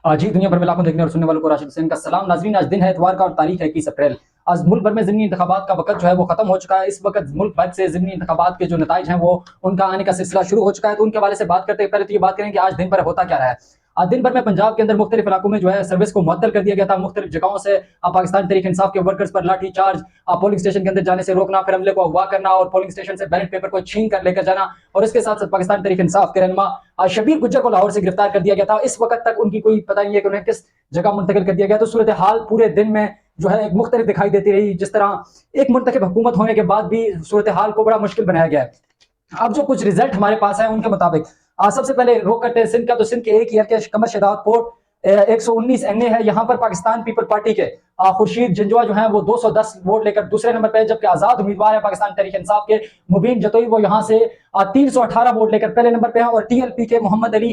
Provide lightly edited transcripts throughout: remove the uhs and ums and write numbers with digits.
जी दुनिया भर में लाखों देखने और सुनने वालों को राशिद हुसैन का सलाम। नाजरीन, आज दिन है इतवार का और तारीख है 21 अप्रैल। आज मुल्क भर में ज़मीनी इंतखाबात का वक्त जो है वो खत्म हो चुका है। इस वक्त मुल्क भर से ज़मीनी इंतखाबात के जो नताइज हैं वो उनका आने का सिलसिला शुरू हो चुका है। तो उनके हवाले से बात करते हैं। पहले तो ये बात करें कि आज दिन भर होता क्या रहा है। आज दिन भर में पंजाब के अंदर मुख्तलिफ इलाकों में जो है सर्विस को मुअत्तल कर दिया गया था। मुख्तलिफ जगहों से पाकिस्तान तहरीक इंसाफ के वर्कर्स पर लाठी चार्ज, पोलिंग स्टेशन के अंदर जाने से रोकना, फिर हमले को अगवा करना और पोलिंग स्टेशन से बैलेट पेपर को छीन कर लेकर जाना। और इसके साथ साथ पाकिस्तान तहरीक इंसाफ के रहनुमा शबीर गुज्जर को लाहौर से गिरफ्तार कर दिया गया था। इस वक्त तक उनकी कोई पता नहीं है कि उन्हें किस जगह मुंतकिल कर दिया गया। तो सूरत हाल पूरे दिन में जो है एक मुख्तलिफ दिखाई देती रही। जिस तरह एक मुंतखब हुकूमत होने के बाद भी सूरत हाल को बड़ा मुश्किल बनाया गया है। अब जो कुछ रिजल्ट हमारे पास है उनके मुताबिक सबसे पहले रुख करते हैं सिंध का। तो सिंध के एक ईयर के कमर शदावत पोर्ट 119 NA है। यहाँ पर पाकिस्तान पीपल पार्टी के खुर्शीद जंजुआ जो है वो 210 वोट लेकर दूसरे नंबर पे है, जबकि आजाद उम्मीदवार है पाकिस्तान तहरीक इंसाफ के मुबीन जतोई, वो यहाँ से 318 वोट लेकर पहले नंबर पे है। और TLP के मोहम्मद अली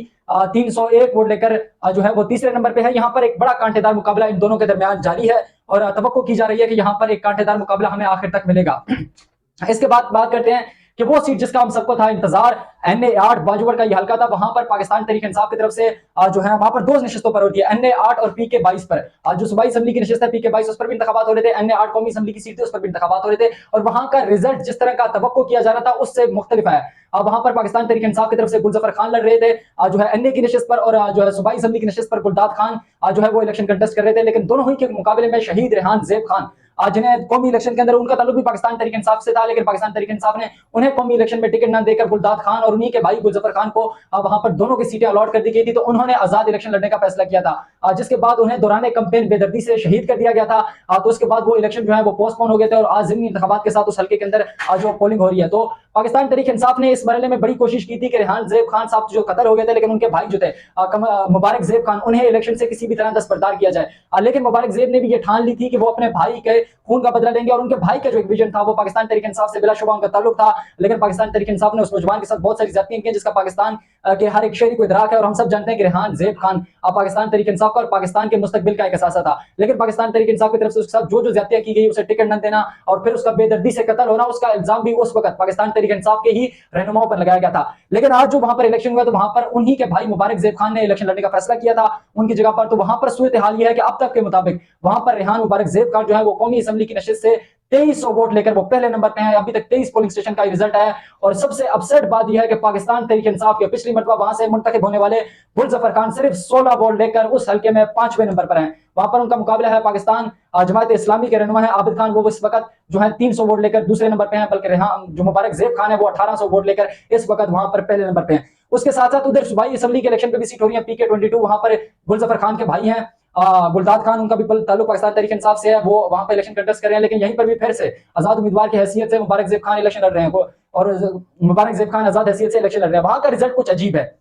301 वोट लेकर जो है वो तीसरे नंबर पे है। यहाँ पर एक बड़ा कांटेदार मुकाबला इन दोनों के दरमियान जारी है और तवक्को की जा रही है कि यहाँ पर एक कांटेदार मुकाबला हमें आखिर तक मिलेगा। इसके बाद बात करते हैं कि वो सीट जिसका हम सबको था इंतजार, NA 8 बाजूवर का ये हल्का था। वहां पर पाकिस्तान तहरीक इंसाफ की तरफ से जो है वहां पर दो नशिस्तों पर होती है, NA 8 और PK 22 पर। जो सूबाई असेंबली की नशिस्त है PK 22, उस पर भी इंतखाबात हो रहे थे। NA 8 कौमी असेंबली की सीट थी, उस पर भी इंतखाबात हो रहे थे। और वहां का रिजल्ट जिस तरह का तवक्को किया जा रहा था उससे मुख्तलिफ है। वहां पर पाकिस्तान तहरीक इंसाफ की तरफ से गुलजफर खान लड़ रहे थे जो है NA की नशिस्त पर, और जो है सूबाई असेंबली की नशिस्त पर गुलदाद खान जो है वो इलेक्शन कंटेस्ट कर रहे थे। लेकिन दोनों ही के मुकाबले में शहीद रेहान ज़ेब खान जिन्हें कौमी इलेक्शन के अंदर उनका ताल्लुक भी पाकिस्तान तहरीक इंसाफ से था, लेकिन पाकिस्तान तहरीक इंसाफ ने उन्हें कौमी इलेक्शन में टिकट न देकर गुलदाद खान और उन्हीं के भाई गुलजफर खान को वहां पर दोनों की सीटें अलॉट कर दी गई थी। तो उन्होंने आजाद इलेक्शन लड़ने का फैसला किया था, जिसके बाद उन्हें दौरान कैंपेन बेदर्दी से शहीद कर दिया गया था। तो उसके बाद वो इलेक्शन जो है वो पोस्टपोन हो गए थे और आज ज़मीनी इंतखाबात के साथ उस हल्के के अंदर जो पोलिंग हो रही है। तो पाकिस्तान तहरीक इंसाफ ने इस मरहले में बड़ी कोशिश की थी कि रेहान ज़ेब खान साहब जो कत्ल हो गए थे, लेकिन उनके भाई जो थे मुबारक ज़ेब खान, उन्हें इलेक्शन से किसी भी तरह दस्तबरदार किया जाए। लेकिन मुबारक ज़ेब ने भी ये ठान ली थी कि वो अपने भाई के खून का बदला लेंगे। और उनके भाई का जो एक विजन था वो पाकिस्तान तहरीक इंसाफ से बिलाशुबा उनका ताल्लुक था, लेकिन पाकिस्तान तहरीक इंसाफ ने उस नौजवान के साथ बहुत सारी ज्यादतियां की जिसका पाकिस्तान के हर एक शहरी को इदराक है। और हम सब जानते हैं कि रेहान ज़ेब खान पाकिस्तान तहरीक इंसाफ का और पाकिस्तान के मुस्तकबिल का एक असासा था। लेकिन पाकिस्तान तहरीक इंसाफ की तरफ से उसके साथ जो ज्यादतियां की गई, उसे टिकट न देना और फिर उसका बेदर्दी से कत्ल होना, उसका इल्जाम भी उस वक्त पाकिस्तान तहरीक इंसाफ के ही रहनुमाओं पर लगाया गया था। लेकिन आज जो वहां पर इलेक्शन हुआ तो वहां पर उन्हीं के भाई मुबारक ज़ेब खान ने इलेक्शन लड़ने का फैसला किया था उनकी जगह पर। तो वहां पर सूरत हाल यह है कि अब तक के मुताबिक वहां पर रेहान मुबारक ज़ेब खान जो है वो कौमी असेंबली की नशिस्त से 2300 वोट लेकर वो पहले नंबर पे हैं। अभी तक 23 पोलिंग स्टेशन का रिजल्ट है। और सबसे अपसेट बात यह है कि पाकिस्तान तहरीक इंसाफ के पिछली मरतबा वहां से मुंतखब होने वाले गुलजफर खान सिर्फ 16 वोट लेकर उस हल्के में 5वें नंबर पर हैं। वहां पर उनका मुकाबला है पाकिस्तान जमात इस्लामी के रहनुमा है आबिद खान, वो इस वक्त जो है 300 वोट लेकर दूसरे नंबर पे हैं, बल्कि रेहान जो मुबारक ज़ेब खान है वो 1800 वोट लेकर इस वक्त वहां पर पहले नंबर पे हैं। उसके साथ साथ उधर सूबाई असेंबली के इलेक्शन पे भी सीट हो रही है PK 22, वहां पर गुलजफर खान के भाई हैं गुलदाद खान, उनका भी ताल्लुक पाकिस्तान तहरीक इंसाफ से है, वो वहां पर इलेक्शन कंटेस्ट कर रहे हैं। लेकिन यहीं पर भी फिर से आजाद उम्मीदवार की हैसियत से मुबारक ज़ेब खान इलेक्शन लड़ रहे हैं और मुबारक ज़ेब खान आजाद हैसियत से इलेक्शन लड़ रहे हैं। वहां का रिजल्ट कुछ अजीब है।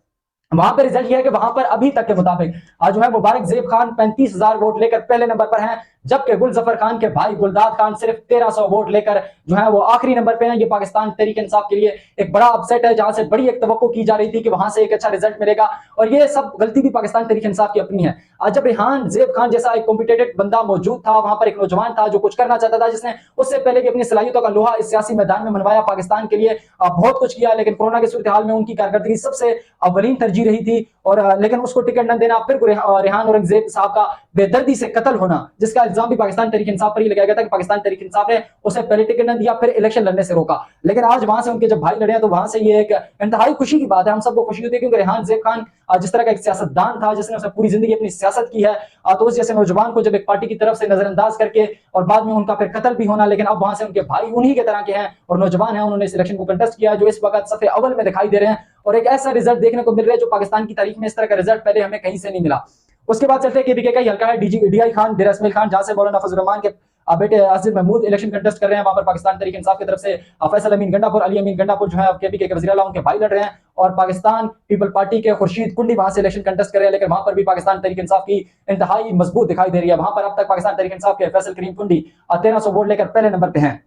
वहां पर रिजल्ट यह है कि वहां पर अभी तक के मुताबिक जो है मुबारक ज़ेब खान 35,000 वोट लेकर पहले नंबर पर हैं, जबकि गुलजफर खान के भाई गुलदाद खान सिर्फ 1300 वोट लेकर जो है वो आखिरी नंबर पे हैं। ये पाकिस्तान तहरीक इंसाफ के लिए एक बड़ा अपसेट है, जहां से बड़ी एक तवक्को की जा रही थी कि वहां से एक अच्छा रिजल्ट मिलेगा। और ये सब गलती भी पाकिस्तान तहरीक इंसाफ की अपनी है। जब रेहान ज़ेब खान जैसा एक कॉम्पिटेटिव बंदा मौजूद था, वहां पर एक नौजवान था जो कुछ करना चाहता था, जिसने उससे पहले भी अपनी सलाहियतों का लोहा इस सियासी मैदान में मनवाया, पाकिस्तान के लिए बहुत कुछ किया, लेकिन कोरोना की सूरत हाल में उनकी कारकर्दगी सबसे अव्वलीन तरजीह रही थी। और लेकिन उसको टिकट न देना, फिर रेहान औरंगजेब साहब का बेदर्दी से कत्ल होना, जिसका इल्जाम भी पाकिस्तान तहरीक इंसाफ पर ही लगाया गया था कि पाकिस्तान तहरीक इंसाफ ने उसे पहले टिकट न दिया, फिर इलेक्शन लड़ने से रोका। लेकिन आज वहां से उनके जब भाई लड़े तो वहां से ये एक इंतहाई खुशी की बात है, हम सबको खुशी होती है, क्योंकि रेहान ज़ेब खान जिस तरह का एक सियासतदान था जिसने उसे पूरी जिंदगी अपनी सियासत की है, तो उस जैसे नौजवान को जब एक पार्टी की तरफ से नजरअंदाज करके और बाद में उनका फिर कत्ल भी होना, लेकिन अब वहां से उनके भाई उन्हीं के तरह के हैं और नौजवान हैं, उन्होंने इस इलेक्शन को कंटेस्ट किया जो इस वक्त सफे अव्वल में दिखाई दे रहे हैं। और एक ऐसा रिजल्ट देखने को मिल रहा है जो पाकिस्तान की तारीख में इस तरह का रिजल्ट पहले हमें कहीं से नहीं मिला। उसके बाद चलते हैं KPK का हल्का है DI खान डेरा इस्माइल खान, जहां से मौलाना फजल रहमान के बेटे आसिफ महमूद इलेक्शन कंटेस्ट कर रहे हैं। वहां पर पाकिस्तान तहरीक इंसाफ की तरफ से फैसल अमीन गंडापुर, अली अमीन गंडापुर जो है KPK के वज़ीर आला, उनके भाई लड़ रहे हैं। और पाकिस्तान पीपल पार्टी के खुर्शीद कुंडी वहां से इलेक्शन कंटेस्ट कर रहे हैं, लेकिन वहां पर भी पाकिस्तान तहरीक इंसाफ की इंतहाई मजबूत दिखाई दे रही है। वहां पर अब तक पाकिस्तान तहरीक इंसाफ के फैसल करीम कुंडी 1300 वोट लेकर पहले नंबर पे हैं।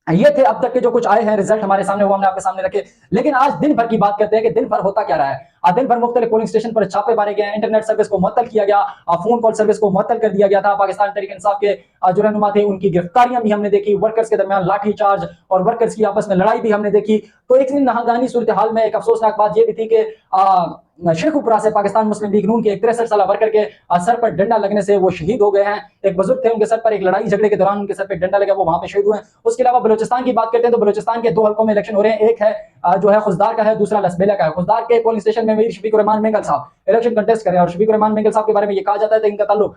ये थे अब तक के जो कुछ आए हैं रिजल्ट हमारे सामने, वो हमने आपके सामने रखे। लेकिन आज दिन भर की बात करते हैं कि दिन भर होता क्या रहा है। दिन भर मुख्तलिफ पोलिंग स्टेशन पर छापे मारे गए, इंटरनेट सर्विस को मुअत्तल किया गया, फोन कॉल सर्विस को मुअत्तल कर दिया गया था। पाकिस्तान तहरीक इंसाफ के जो रहनुमा थे उनकी गिरफ्तारियां भी हमने देखी, वर्कर्स के दरमियान लाठी चार्ज और वर्कर्स की आपस में लड़ाई भी हमने देखी। तो एक नहागानी सूरत हाल में एक अफसोसनाक बात यह भी थी कि शेखुपुरा से पाकिस्तान मुस्लिम लीग नून के एक 63 साल वर्कर के सर पर डंडा लगने से वो शहीद हो गए हैं। एक बुजुर्ग थे, उनके सर पर एक लड़ाई झगड़े के दौरान उनके सर पर डंडा लगा, वो वहां पे शहीद हुए हैं। उसके अलावा बलूचिस्तान की बात करते हैं तो बलूचिस्तान के 2 हल्कों में इलेक्शन हो रहे हैं, एक है जो है खुजदार का है, दूसरा लसबेला का है। खुजदार के पोलिंग स्टेशन में मीर शफीकुर रहमान मेंगल साहब इलेक्शन कंटेस्ट कर रहे हैं और शफीकुर रहमान मेंगल साहब के बारे में ये कहा जाता है कि इनका ताल्लुक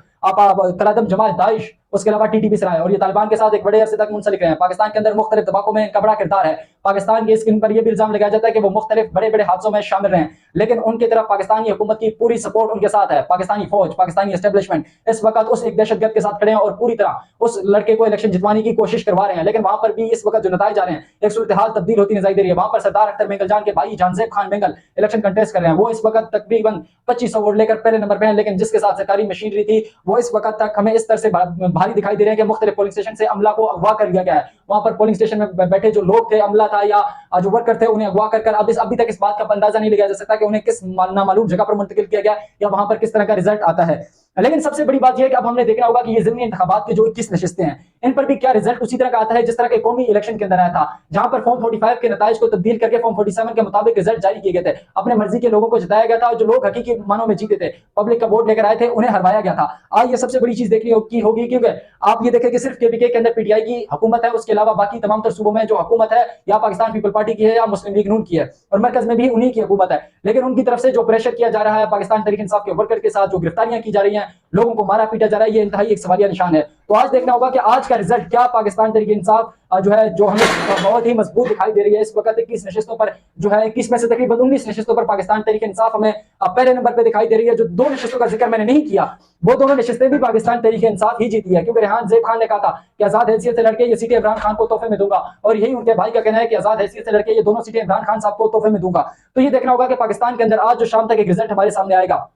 कलादम जमात दाइश उसके अलावा टीटीपी से रहा है और ये तालिबान के साथ एक बड़े अरसे तक मुंसलिक रहे हैं। पाकिस्तान के अंदर मुख्तलिफ दबाकों में इनका बड़ा किरदार है। पाकिस्तान की स्क्रीन पर यह भी इल्जाम लगाया जाता है कि वो मुख्तलिफ बड़े बड़े हादसों में शामिल रहे हैं, लेकिन उनकी तरफ पाकिस्तानी हुकूमत की पूरी सपोर्ट उनके साथ है। पाकिस्तानी फौज, पाकिस्तानी एस्टेब्लिशमेंट इस वक्त उस एक दहशतगर्द के साथ खड़े हैं और पूरी तरह उस लड़के को इलेक्शन जितवाने की कोशिश करवा रहे हैं। लेकिन वहां पर भी इस वक्त जो नताइज आ रहे हैं, एक सूरत हाल तब्दील होती नजर दे रही है। वहां पर सरदार अख्तर मेंगल जान के भाई जानजेब खान मेंगल इलेक्शन कंटेस्ट कर रहे हैं। वो इस वक्त तकरीबन 2500 वोट लेकर पहले नंबर पे हैं, लेकिन जिसके साथ सरकारी मशीनरी थी वो इस वक्त तक हमें इस तरह से भारी दिखाई दे रहे हैं कि मुख्तलिफ पोलिंग स्टेशन से अमला को अगवा कर लिया गया है। वहां पर पोलिंग स्टेशन में बैठे जो लोग थे, अमला था या जो वर्कर थे, उन्हें अगवा कर अभी तक इस बात का अंदाजा नहीं लगाया जा सकता कि उन्हें किस नामालूम जगह पर मुंतकिल किया गया या वहां पर किस तरह का रिजल्ट आता है। लेकिन सबसे बड़ी बात यह है कि अब हमने देखना होगा कि ये ज़िमनी इंतखाबात के जो 21 नशिस्तें हैं, इन पर भी क्या रिजल्ट उसी तरह का आता है जिस तरह के कौमी इलेक्शन के अंदर आया था, जहां पर फॉर्म 45 के नताइज को तब्दील करके फॉर्म 47 के मुताबिक रिजल्ट जारी किए गए थे। अपने मर्जी के लोगों को जिताया गया था और जो लोग हकीकी मानों में जीते थे, पब्लिक का वोट लेकर आए थे, उन्हें हरवाया गया था। आज ये सबसे बड़ी चीज देखनी होगी क्योंकि आप ये देखें कि सिर्फ केपीके के अंदर पीटीआई की हुकूमत है, उसके अलावा बाकी तमाम तर सूबों में जो हुकूमत है या पाकिस्तान पीपल पार्टी की है या मुस्लिम लीग नून की है और मरकज में भी उन्हीं की हुकूमत है। लेकिन उनकी तरफ से जो प्रेशर किया जा रहा है पाकिस्तान तहरीक इंसाफ के वर्कर के साथ, जो गिरफ्तारियां की जा रही हैं, लोगों को मारा पीटा जा रहा है, ये इंतहाई एक सवालिया निशान है। तो आज देखना होगा कि आज का रिजल्ट क्या पाकिस्तान तहरीक इंसाफ जो है, जो हमें बहुत ही मजबूत दिखाई दे रही है इस वक्त 21 नशिस्तों पर, जो है 21 में से तकरीबन 19 नशिस्तों पर पाकिस्तान तहरीक इंसाफ हमें पहले नंबर पे दिखाई दे रही है। जो 2 नशिस्तों का जिक्र मैंने नहीं किया, वो दोनों नशिस्तें भी पाकिस्तान तहरीक इंसाफ ही जीती है, क्योंकि रेहान ज़ेब खान ने कहा था कि आजाद हैसियत से लड़के ये सीटें इमरान खान को तोहफे में दूंगा, और यही उनके भाई का कहना है कि आजाद हैसियत से लड़के ये दोनों सीटें इमरान खान साहब को तोहफे में दूंगा। तो ये देखना होगा कि पाकिस्तान के अंदर आज जो शाम तक एक रिजल्ट हमारे सामने आएगा,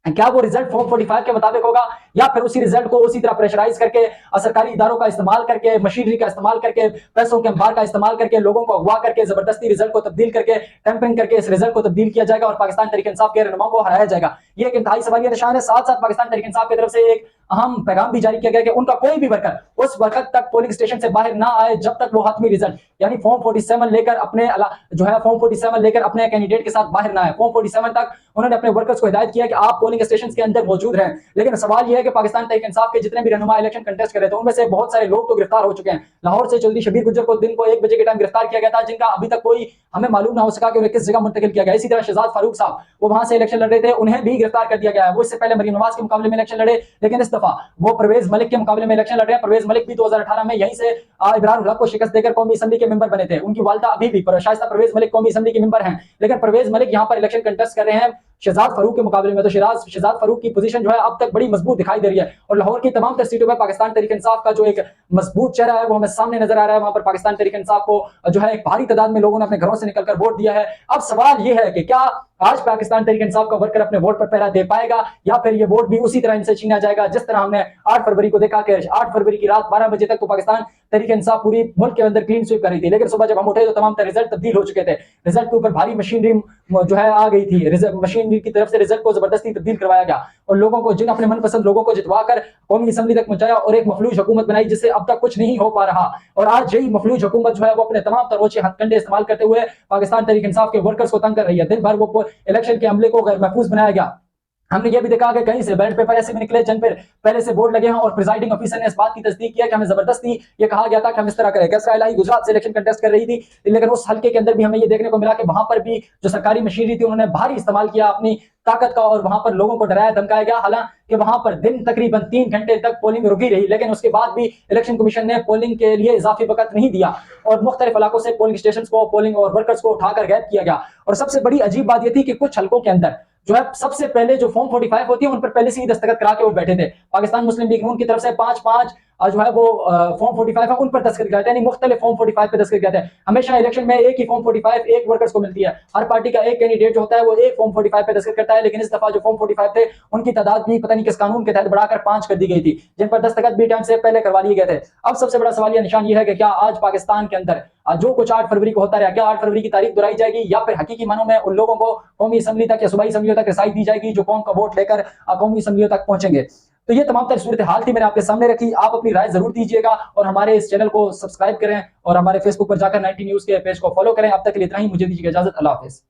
क्या वो रिजल्ट फॉर्म 45 के मुताबिक होगा या फिर उसी रिजल्ट को उसी तरह प्रेशराइज करके सरकारी इदारों का इस्तेमाल करके, मशीनरी का इस्तेमाल करके, पैसों के अंबार का इस्तेमाल करके, लोगों को अगवा करके, जबरदस्ती रिजल्ट को तब्दील करके, टेम्परिंग करके इस रिजल्ट को तब्दील किया जाएगा और पाकिस्तान तहरीक इंसाफ के रहनुमाओं को हराया जाएगा। ये एक इंतहाई सवालिया निशान है। साथ साथ पाकिस्तान तहरीक इंसाफ की तरफ से एक अहम पैगाम भी जारी किया गया कि उनका कोई भी वर्कर उस वक्त तक पोलिंग स्टेशन से बाहर ना आए जब तक वो हतमी रिजल्ट यानी फॉर्म 47 लेकर अपने जो है फॉर्म 47 लेकर अपने कैंडिडेट के साथ बाहर ना आए। फॉर्म 47 तक उन्होंने अपने वर्कर्स को हिदायत किया कि आप पोलिंग स्टेशन के अंदर मौजूद रहें। लेकिन सवाल यह है कि पाकिस्तान तहरीक इंसाफ के जितने भी रहनुमा इलेक्शन कंटेस्ट कर रहे थे, उनमें से बहुत सारे लोग तो गिरफ्तार हो चुके हैं। लाहौर से चौधरी शबीर गुज्जर को दिन को 1 बजे के टाइम गिरफ्तार किया गया था, जिनका अभी तक कोई हमें मालूम ना हो सका कि उन्हें किस जगह मुंतकिल किया गया। इसी तरह शहजाद फारूक साहब, वो वहां से इलेक्शन लड़ रहे थे, उन्हें भी गिरफ्तार कर दिया गया है। वो इससे पहले मरीम नवाज के मुकाबले में इलेक्शन लड़े, लेकिन इस दफा वो परवेज मलिक के मुकाबले में इलेक्शन लड़ रहे हैं। परवेज मलिक भी 2018 में यहीं से इब्रार हक को शिकस्त देकर कौमी असेंबली के मेंबर बने थे। उनकी वालदा अभी भी शाइस्ता परवेज मलिक कौमी असेंबली के मेंबर हैं, लेकिन परवेज मलिक यहाँ पर इलेक्शन कंटेस्ट कर रहे हैं शहजाद फारूक के मुकाबले में। तो शहजाद फारूक की पोजीशन जो है अब तक बड़ी मजबूत दिखाई दे रही है और लाहौर की तमाम सीटों पर पाकिस्तान तहरीक इंसाफ का जो एक मजबूत चेहरा है वो हमें सामने नजर आ रहा है। वहां पर पाकिस्तान तहरीक इंसाफ को जो है एक भारी तादाद में लोगों ने अपने घरों से निकलकर वोट दिया है। अब सवाल यह है कि क्या आज पाकिस्तान तहरीक इंसाफ का वर्कर अपने वोट पर पहरा दे पाएगा या फिर ये वोट भी उसी तरह इनसे छीना जाएगा जिस तरह हमने 8 फरवरी को देखा कि 8 फरवरी की रात 12 बजे तक तो पाकिस्तान तहरीक इंसाफ पूरी मुल्क के अंदर क्लीन स्वीप कर रही थी, लेकिन सुबह जब हम उठे तो तमाम रिजल्ट तब्दील हो चुके थे। रिजल्ट के ऊपर भारी मशीनरी जो है आ गई थी, मशीनरी की तरफ से रिजल्ट को जबरदस्ती तब्दील करवाया गया और लोगों को, जिन अपने मनपसंद लोगों को जितवाकर कौमी असेंबली तक पहुंचाया और एक मफलूज हुकूमत बनाई जिससे अब तक कुछ नहीं हो पा रहा। और आज यही मफलूज हुकूमत जो है वो अपने तमाम तरवोचे हथकंडे इस्तेमाल करते हुए पाकिस्तान तहरीक इंसाफ के वर्कर्स को तंग कर रही है। दिन भर वो इलेक्शन के अमले को गैर महफूज बनाया गया। हमने ये भी देखा कि कहीं से बैलेट पेपर ऐसे भी निकले जिन पर पहले से बोर्ड लगे हैं और प्रिजाइडिंग ऑफिसर ने इस बात की तस्दीक किया कि हमें जबरदस्ती ये कहा गया था कि हम इस तरह करें। कैसरा इलाही गुजरात से इलेक्शन कंटेस्ट कर रही थी, लेकिन उस हल्के के अंदर भी हमें ये देखने को मिला कि वहां पर भी जो सरकारी मशीनरी थी उन्होंने भारी इस्तेमाल किया अपनी ताकत का और वहां पर लोगों को डराया धमकाया गया। हालांकि वहां पर दिन तकरीबन 3 घंटे तक पोलिंग रुकी रही, लेकिन उसके बाद भी इलेक्शन कमीशन ने पोलिंग के लिए इजाफी वक्त नहीं दिया और मुख्तलिफ इलाकों से पोलिंग स्टेशन को, पोलिंग और वर्कर्स को उठाकर गायब किया गया। और सबसे बड़ी अजीब बात यह थी कि कुछ हल्कों के अंदर जो है सबसे पहले जो फॉर्म 45 होती है उन पर पहले से ही दस्तखत करा के वो बैठे थे। पाकिस्तान मुस्लिम लीग नून की तरफ से 5-5 جو ہے وہ فارم 45 ہے ان پر دستخط کیا تھا، یعنی مختلف فارم 45 پہ دستخط کیا تھا. ہمیشہ الیکشن میں ایک ہی فارم 45 ایک ورکرز کو ملتی ہے، ہر پارٹی کا ایک کینڈیڈیٹ جو ہوتا ہے وہ ایک فارم 45 پہ دستخط کرتا ہے. لیکن اس دفعہ جو فارم 45 تھے ان کی تعداد بھی پتہ نہیں کس قانون کے تحت بڑھا کر 5 کر دی گئی تھی، جن پر دستخط بھی ٹائم سے پہلے کروا لیے گئے تھے. اب سب سے بڑا سوالیہ نشان یہ ہے کہ کیا آج پاکستان کے اندر جو کچھ 8 فروری کو ہوتا رہا، کیا 8 فروری کی تاریخ دہرائی جائے گی، یا پھر حقیقی معنوں میں ان لوگوں کو قومی اسمبلی تک یا صوبائی اسمبلیوں تک رسائی دی جائے گی جو قوم کا ووٹ لے کر قومی اسمبلیوں تک پہنچیں گے. تو یہ تمام تر صورتحال تھی، میں نے آپ کے سامنے رکھی. آپ اپنی رائے ضرور دیجیے گا اور ہمارے اس چینل کو سبسکرائب کریں اور ہمارے فیس بک پر جا کر 90 نیوز کے پیج کو فالو کریں. اب تک کے لیے اتنا ہی، مجھے دیجیے اجازت. اللہ حافظ.